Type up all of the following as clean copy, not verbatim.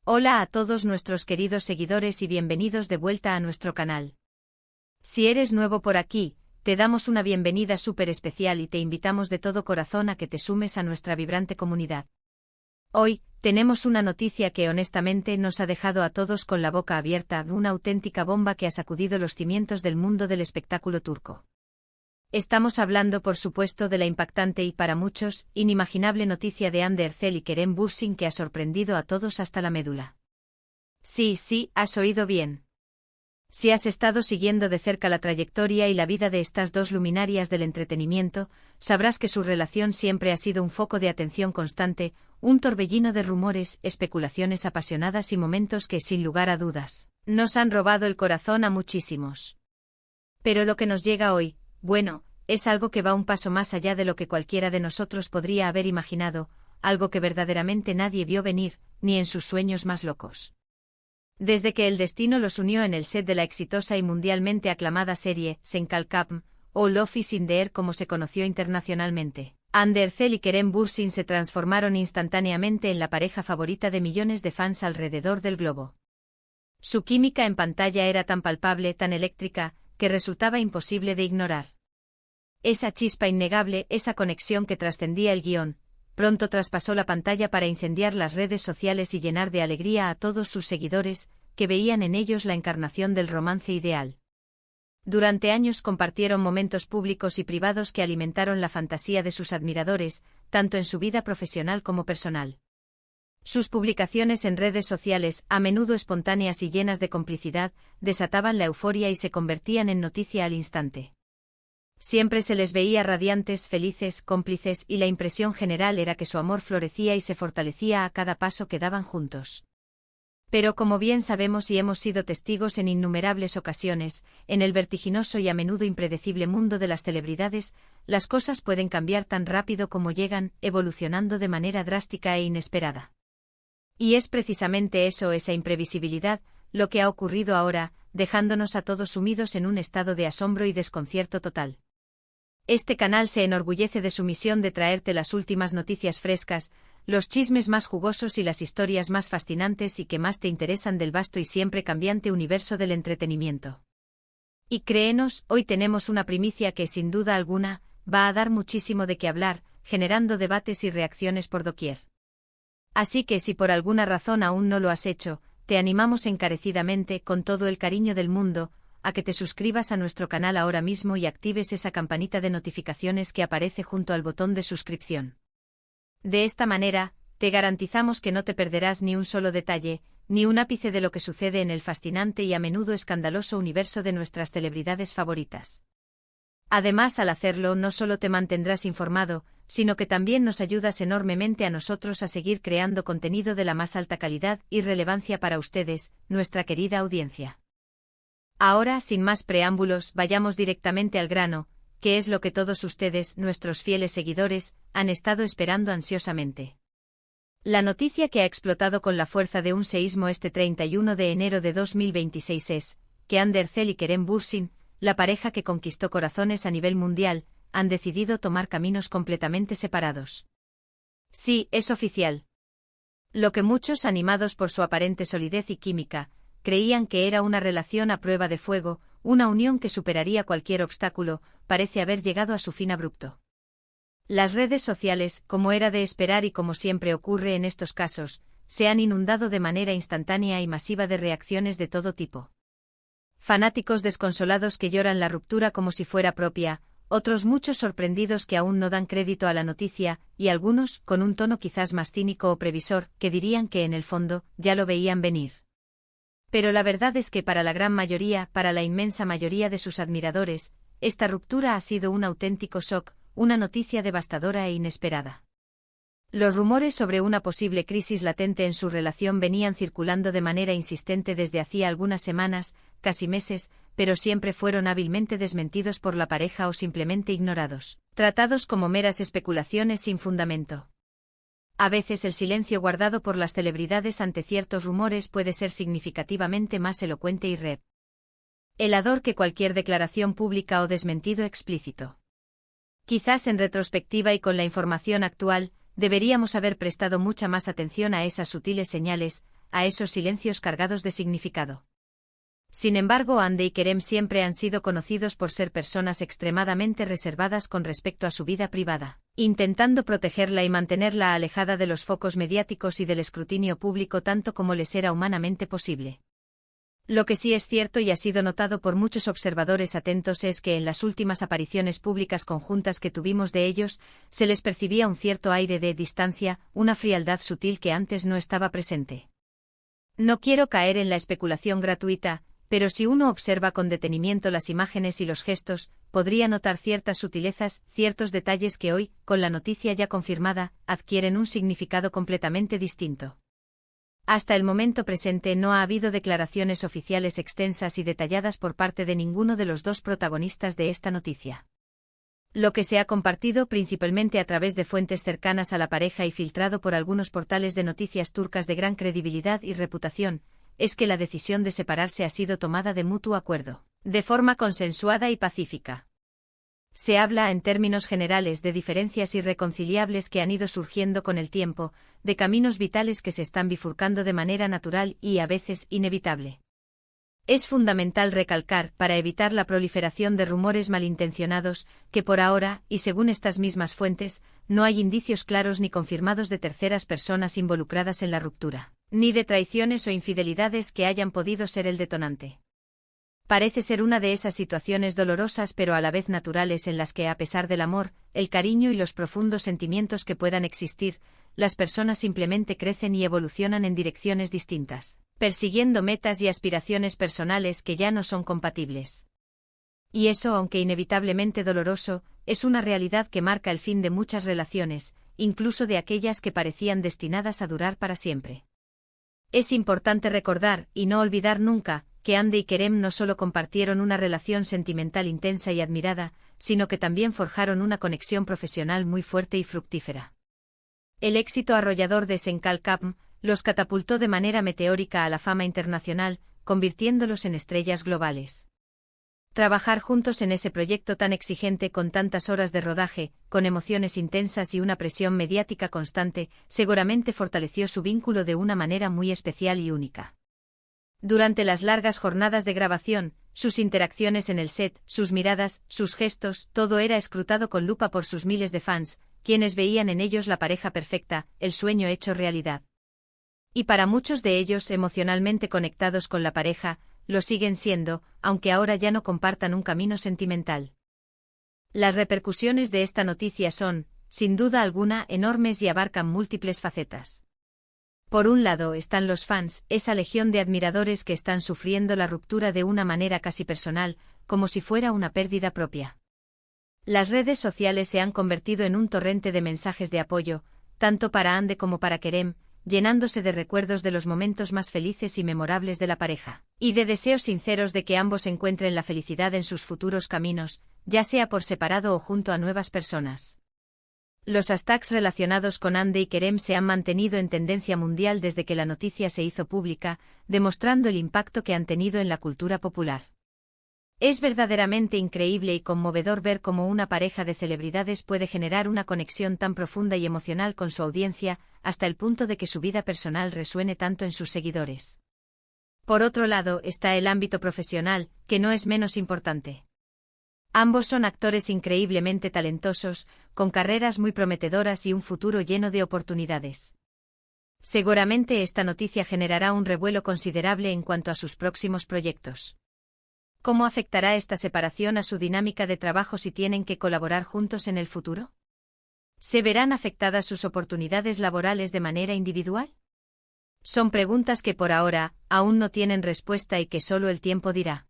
Hola a todos nuestros queridos seguidores y bienvenidos de vuelta a nuestro canal. Si eres nuevo por aquí, te damos una bienvenida súper especial y te invitamos de todo corazón a que te sumes a nuestra vibrante comunidad. Hoy, tenemos una noticia que honestamente nos ha dejado a todos con la boca abierta, una auténtica bomba que ha sacudido los cimientos del mundo del espectáculo turco. Estamos hablando por supuesto de la impactante y para muchos, inimaginable noticia de Hande Erçel y Kerem Bürsin que ha sorprendido a todos hasta la médula. Sí, has oído bien. Si has estado siguiendo de cerca la trayectoria y la vida de estas dos luminarias del entretenimiento, sabrás que su relación siempre ha sido un foco de atención constante, un torbellino de rumores, especulaciones apasionadas y momentos que, sin lugar a dudas, nos han robado el corazón a muchísimos. Pero lo que nos llega hoy, bueno, es algo que va un paso más allá de lo que cualquiera de nosotros podría haber imaginado, algo que verdaderamente nadie vio venir, ni en sus sueños más locos. Desde que el destino los unió en el set de la exitosa y mundialmente aclamada serie Sen Kalkapm, o Love is in the Air como se conoció internacionalmente, Hande Erçel y Kerem Bürsin se transformaron instantáneamente en la pareja favorita de millones de fans alrededor del globo. Su química en pantalla era tan palpable, tan eléctrica, que resultaba imposible de ignorar. Esa chispa innegable, esa conexión que trascendía el guión, pronto traspasó la pantalla para incendiar las redes sociales y llenar de alegría a todos sus seguidores, que veían en ellos la encarnación del romance ideal. Durante años compartieron momentos públicos y privados que alimentaron la fantasía de sus admiradores, tanto en su vida profesional como personal. Sus publicaciones en redes sociales, a menudo espontáneas y llenas de complicidad, desataban la euforia y se convertían en noticia al instante. Siempre se les veía radiantes, felices, cómplices y la impresión general era que su amor florecía y se fortalecía a cada paso que daban juntos. Pero como bien sabemos y hemos sido testigos en innumerables ocasiones, en el vertiginoso y a menudo impredecible mundo de las celebridades, las cosas pueden cambiar tan rápido como llegan, evolucionando de manera drástica e inesperada. Y es precisamente eso, esa imprevisibilidad, lo que ha ocurrido ahora, dejándonos a todos sumidos en un estado de asombro y desconcierto total. Este canal se enorgullece de su misión de traerte las últimas noticias frescas, los chismes más jugosos y las historias más fascinantes y que más te interesan del vasto y siempre cambiante universo del entretenimiento. Y créenos, hoy tenemos una primicia que sin duda alguna, va a dar muchísimo de qué hablar, generando debates y reacciones por doquier. Así que si por alguna razón aún no lo has hecho, te animamos encarecidamente, con todo el cariño del mundo, a que te suscribas a nuestro canal ahora mismo y actives esa campanita de notificaciones que aparece junto al botón de suscripción. De esta manera, te garantizamos que no te perderás ni un solo detalle, ni un ápice de lo que sucede en el fascinante y a menudo escandaloso universo de nuestras celebridades favoritas. Además, al hacerlo no solo te mantendrás informado, sino que también nos ayudas enormemente a nosotros a seguir creando contenido de la más alta calidad y relevancia para ustedes, nuestra querida audiencia. Ahora, sin más preámbulos, vayamos directamente al grano, que es lo que todos ustedes, nuestros fieles seguidores, han estado esperando ansiosamente. La noticia que ha explotado con la fuerza de un seísmo este 31 de enero de 2026 es que Hande Erçel y Kerem Bürsin, la pareja que conquistó corazones a nivel mundial, han decidido tomar caminos completamente separados. Sí, es oficial. Lo que muchos, animados por su aparente solidez y química, creían que era una relación a prueba de fuego, una unión que superaría cualquier obstáculo, parece haber llegado a su fin abrupto. Las redes sociales, como era de esperar y como siempre ocurre en estos casos, se han inundado de manera instantánea y masiva de reacciones de todo tipo. Fanáticos desconsolados que lloran la ruptura como si fuera propia, otros muchos sorprendidos que aún no dan crédito a la noticia, y algunos, con un tono quizás más cínico o previsor, que dirían que en el fondo, ya lo veían venir. Pero la verdad es que para la gran mayoría, para la inmensa mayoría de sus admiradores, esta ruptura ha sido un auténtico shock, una noticia devastadora e inesperada. Los rumores sobre una posible crisis latente en su relación venían circulando de manera insistente desde hacía algunas semanas, casi meses, pero siempre fueron hábilmente desmentidos por la pareja o simplemente ignorados, tratados como meras especulaciones sin fundamento. A veces el silencio guardado por las celebridades ante ciertos rumores puede ser significativamente más elocuente y revelador que cualquier declaración pública o desmentido explícito. Quizás en retrospectiva y con la información actual, deberíamos haber prestado mucha más atención a esas sutiles señales, a esos silencios cargados de significado. Sin embargo, Hande y Kerem siempre han sido conocidos por ser personas extremadamente reservadas con respecto a su vida privada, intentando protegerla y mantenerla alejada de los focos mediáticos y del escrutinio público tanto como les era humanamente posible. Lo que sí es cierto y ha sido notado por muchos observadores atentos es que en las últimas apariciones públicas conjuntas que tuvimos de ellos, se les percibía un cierto aire de distancia, una frialdad sutil que antes no estaba presente. No quiero caer en la especulación gratuita, pero si uno observa con detenimiento las imágenes y los gestos, podría notar ciertas sutilezas, ciertos detalles que hoy, con la noticia ya confirmada, adquieren un significado completamente distinto. Hasta el momento presente no ha habido declaraciones oficiales extensas y detalladas por parte de ninguno de los dos protagonistas de esta noticia. Lo que se ha compartido principalmente a través de fuentes cercanas a la pareja y filtrado por algunos portales de noticias turcas de gran credibilidad y reputación, es que la decisión de separarse ha sido tomada de mutuo acuerdo, de forma consensuada y pacífica. Se habla en términos generales de diferencias irreconciliables que han ido surgiendo con el tiempo, de caminos vitales que se están bifurcando de manera natural y a veces inevitable. Es fundamental recalcar, para evitar la proliferación de rumores malintencionados, que por ahora, y según estas mismas fuentes, no hay indicios claros ni confirmados de terceras personas involucradas en la ruptura, ni de traiciones o infidelidades que hayan podido ser el detonante. Parece ser una de esas situaciones dolorosas pero a la vez naturales en las que, a pesar del amor, el cariño y los profundos sentimientos que puedan existir, las personas simplemente crecen y evolucionan en direcciones distintas, persiguiendo metas y aspiraciones personales que ya no son compatibles. Y eso, aunque inevitablemente doloroso, es una realidad que marca el fin de muchas relaciones, incluso de aquellas que parecían destinadas a durar para siempre. Es importante recordar, y no olvidar nunca, que Hande y Kerem no solo compartieron una relación sentimental intensa y admirada, sino que también forjaron una conexión profesional muy fuerte y fructífera. El éxito arrollador de Senkal Kapm los catapultó de manera meteórica a la fama internacional, convirtiéndolos en estrellas globales. Trabajar juntos en ese proyecto tan exigente con tantas horas de rodaje, con emociones intensas y una presión mediática constante, seguramente fortaleció su vínculo de una manera muy especial y única. Durante las largas jornadas de grabación, sus interacciones en el set, sus miradas, sus gestos, todo era escrutado con lupa por sus miles de fans, quienes veían en ellos la pareja perfecta, el sueño hecho realidad. Y para muchos de ellos emocionalmente conectados con la pareja, lo siguen siendo, aunque ahora ya no compartan un camino sentimental. Las repercusiones de esta noticia son, sin duda alguna, enormes y abarcan múltiples facetas. Por un lado están los fans, esa legión de admiradores que están sufriendo la ruptura de una manera casi personal, como si fuera una pérdida propia. Las redes sociales se han convertido en un torrente de mensajes de apoyo, tanto para Hande como para Kerem, llenándose de recuerdos de los momentos más felices y memorables de la pareja, y de deseos sinceros de que ambos encuentren la felicidad en sus futuros caminos, ya sea por separado o junto a nuevas personas. Los hashtags relacionados con Hande y Kerem se han mantenido en tendencia mundial desde que la noticia se hizo pública, demostrando el impacto que han tenido en la cultura popular. Es verdaderamente increíble y conmovedor ver cómo una pareja de celebridades puede generar una conexión tan profunda y emocional con su audiencia, hasta el punto de que su vida personal resuene tanto en sus seguidores. Por otro lado está el ámbito profesional, que no es menos importante. Ambos son actores increíblemente talentosos, con carreras muy prometedoras y un futuro lleno de oportunidades. Seguramente esta noticia generará un revuelo considerable en cuanto a sus próximos proyectos. ¿Cómo afectará esta separación a su dinámica de trabajo si tienen que colaborar juntos en el futuro? ¿Se verán afectadas sus oportunidades laborales de manera individual? Son preguntas que por ahora aún no tienen respuesta y que solo el tiempo dirá.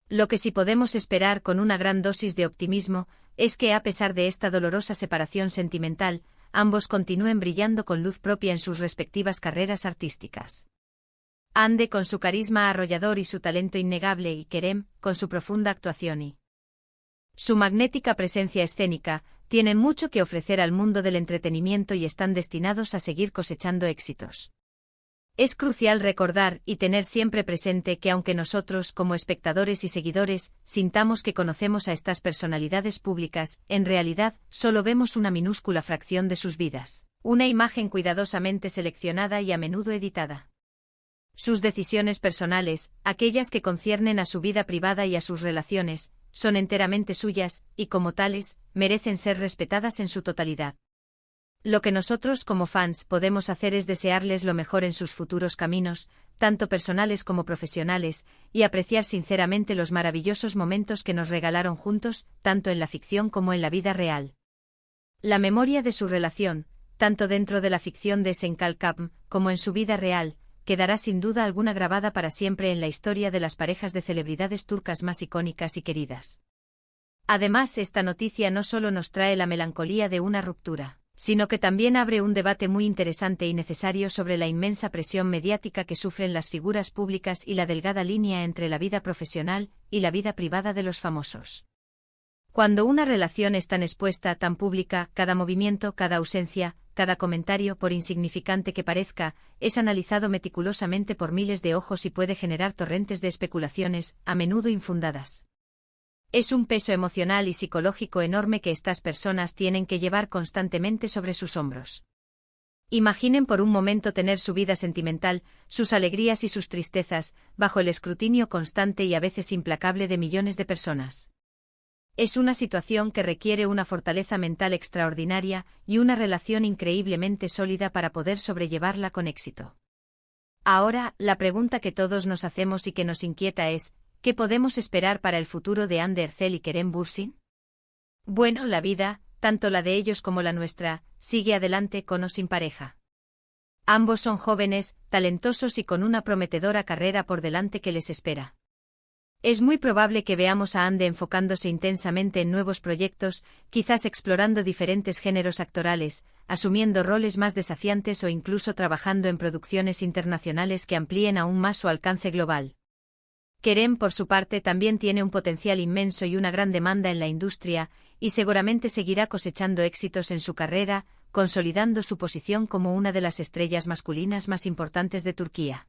Lo que sí podemos esperar con una gran dosis de optimismo es que, a pesar de esta dolorosa separación sentimental, ambos continúen brillando con luz propia en sus respectivas carreras artísticas. Hande con su carisma arrollador y su talento innegable y Kerem con su profunda actuación y su magnética presencia escénica, tienen mucho que ofrecer al mundo del entretenimiento y están destinados a seguir cosechando éxitos. Es crucial recordar y tener siempre presente que aunque nosotros, como espectadores y seguidores, sintamos que conocemos a estas personalidades públicas, en realidad, solo vemos una minúscula fracción de sus vidas, una imagen cuidadosamente seleccionada y a menudo editada. Sus decisiones personales, aquellas que conciernen a su vida privada y a sus relaciones, son enteramente suyas, y como tales, merecen ser respetadas en su totalidad. Lo que nosotros como fans podemos hacer es desearles lo mejor en sus futuros caminos, tanto personales como profesionales, y apreciar sinceramente los maravillosos momentos que nos regalaron juntos, tanto en la ficción como en la vida real. La memoria de su relación, tanto dentro de la ficción de Senkalkapm como en su vida real, quedará sin duda alguna grabada para siempre en la historia de las parejas de celebridades turcas más icónicas y queridas. Además, esta noticia no solo nos trae la melancolía de una ruptura, sino que también abre un debate muy interesante y necesario sobre la inmensa presión mediática que sufren las figuras públicas y la delgada línea entre la vida profesional y la vida privada de los famosos. Cuando una relación es tan expuesta, tan pública, cada movimiento, cada ausencia, cada comentario, por insignificante que parezca, es analizado meticulosamente por miles de ojos y puede generar torrentes de especulaciones, a menudo infundadas. Es un peso emocional y psicológico enorme que estas personas tienen que llevar constantemente sobre sus hombros. Imaginen por un momento tener su vida sentimental, sus alegrías y sus tristezas, bajo el escrutinio constante y a veces implacable de millones de personas. Es una situación que requiere una fortaleza mental extraordinaria y una relación increíblemente sólida para poder sobrellevarla con éxito. Ahora, la pregunta que todos nos hacemos y que nos inquieta es, ¿qué podemos esperar para el futuro de Hande Erçel y Kerem Bürsin? Bueno, la vida, tanto la de ellos como la nuestra, sigue adelante con o sin pareja. Ambos son jóvenes, talentosos y con una prometedora carrera por delante que les espera. Es muy probable que veamos a Hande enfocándose intensamente en nuevos proyectos, quizás explorando diferentes géneros actorales, asumiendo roles más desafiantes o incluso trabajando en producciones internacionales que amplíen aún más su alcance global. Kerem, por su parte, también tiene un potencial inmenso y una gran demanda en la industria, y seguramente seguirá cosechando éxitos en su carrera, consolidando su posición como una de las estrellas masculinas más importantes de Turquía.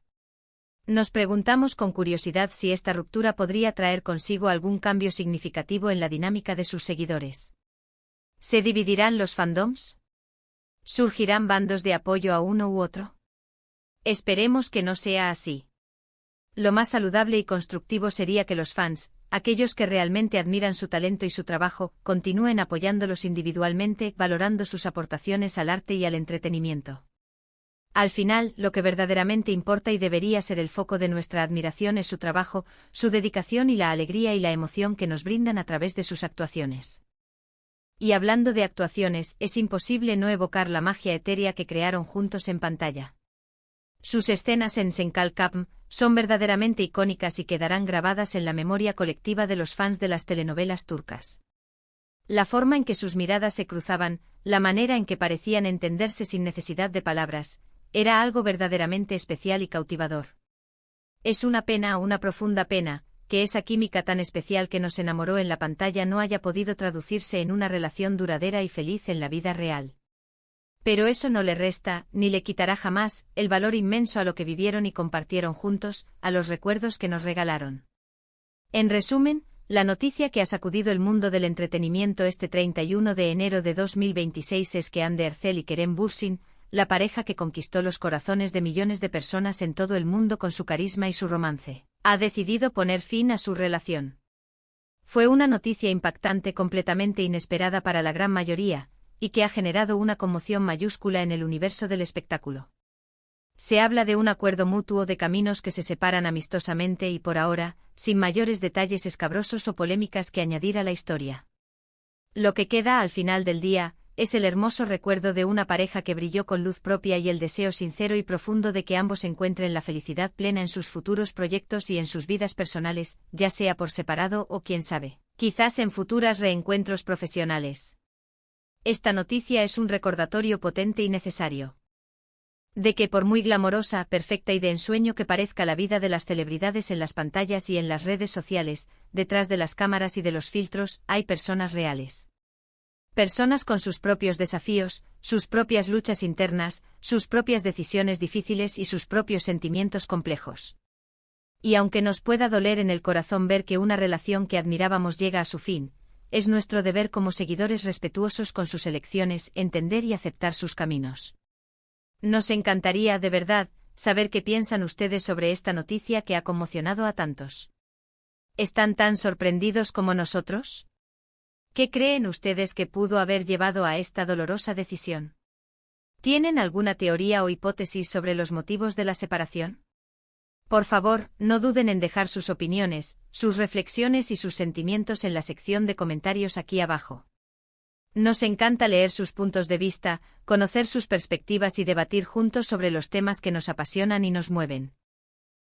Nos preguntamos con curiosidad si esta ruptura podría traer consigo algún cambio significativo en la dinámica de sus seguidores. ¿Se dividirán los fandoms? ¿Surgirán bandos de apoyo a uno u otro? Esperemos que no sea así. Lo más saludable y constructivo sería que los fans, aquellos que realmente admiran su talento y su trabajo, continúen apoyándolos individualmente, valorando sus aportaciones al arte y al entretenimiento. Al final, lo que verdaderamente importa y debería ser el foco de nuestra admiración es su trabajo, su dedicación y la alegría y la emoción que nos brindan a través de sus actuaciones. Y hablando de actuaciones, es imposible no evocar la magia etérea que crearon juntos en pantalla. Sus escenas en Senkalkapm son verdaderamente icónicas y quedarán grabadas en la memoria colectiva de los fans de las telenovelas turcas. La forma en que sus miradas se cruzaban, la manera en que parecían entenderse sin necesidad de palabras, era algo verdaderamente especial y cautivador. Es una pena, una profunda pena, que esa química tan especial que nos enamoró en la pantalla no haya podido traducirse en una relación duradera y feliz en la vida real. Pero eso no le resta, ni le quitará jamás, el valor inmenso a lo que vivieron y compartieron juntos, a los recuerdos que nos regalaron. En resumen, la noticia que ha sacudido el mundo del entretenimiento este 31 de enero de 2026 es que Hande Erçel y Kerem Bürsin, la pareja que conquistó los corazones de millones de personas en todo el mundo con su carisma y su romance, ha decidido poner fin a su relación. Fue una noticia impactante, completamente inesperada para la gran mayoría, y que ha generado una conmoción mayúscula en el universo del espectáculo. Se habla de un acuerdo mutuo de caminos que se separan amistosamente y por ahora, sin mayores detalles escabrosos o polémicas que añadir a la historia. Lo que queda al final del día es el hermoso recuerdo de una pareja que brilló con luz propia y el deseo sincero y profundo de que ambos encuentren la felicidad plena en sus futuros proyectos y en sus vidas personales, ya sea por separado o quién sabe, quizás en futuras reencuentros profesionales. Esta noticia es un recordatorio potente y necesario. De que por muy glamorosa, perfecta y de ensueño que parezca la vida de las celebridades en las pantallas y en las redes sociales, detrás de las cámaras y de los filtros, hay personas reales. Personas con sus propios desafíos, sus propias luchas internas, sus propias decisiones difíciles y sus propios sentimientos complejos. Y aunque nos pueda doler en el corazón ver que una relación que admirábamos llega a su fin, es nuestro deber como seguidores respetuosos con sus elecciones entender y aceptar sus caminos. Nos encantaría, de verdad, saber qué piensan ustedes sobre esta noticia que ha conmocionado a tantos. ¿Están tan sorprendidos como nosotros? ¿Qué creen ustedes que pudo haber llevado a esta dolorosa decisión? ¿Tienen alguna teoría o hipótesis sobre los motivos de la separación? Por favor, no duden en dejar sus opiniones, sus reflexiones y sus sentimientos en la sección de comentarios aquí abajo. Nos encanta leer sus puntos de vista, conocer sus perspectivas y debatir juntos sobre los temas que nos apasionan y nos mueven.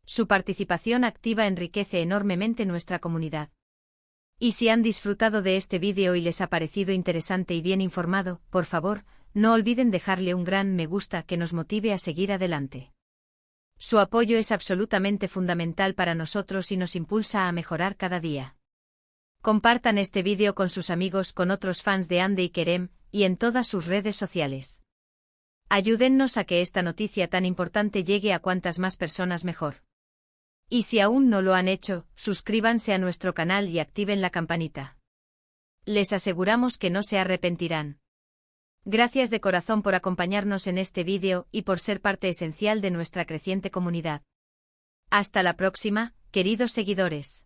Su participación activa enriquece enormemente nuestra comunidad. Y si han disfrutado de este vídeo y les ha parecido interesante y bien informado, por favor, no olviden dejarle un gran me gusta que nos motive a seguir adelante. Su apoyo es absolutamente fundamental para nosotros y nos impulsa a mejorar cada día. Compartan este vídeo con sus amigos, con otros fans de Hande y Kerem, y en todas sus redes sociales. Ayúdennos a que esta noticia tan importante llegue a cuantas más personas mejor. Y si aún no lo han hecho, suscríbanse a nuestro canal y activen la campanita. Les aseguramos que no se arrepentirán. Gracias de corazón por acompañarnos en este vídeo y por ser parte esencial de nuestra creciente comunidad. Hasta la próxima, queridos seguidores.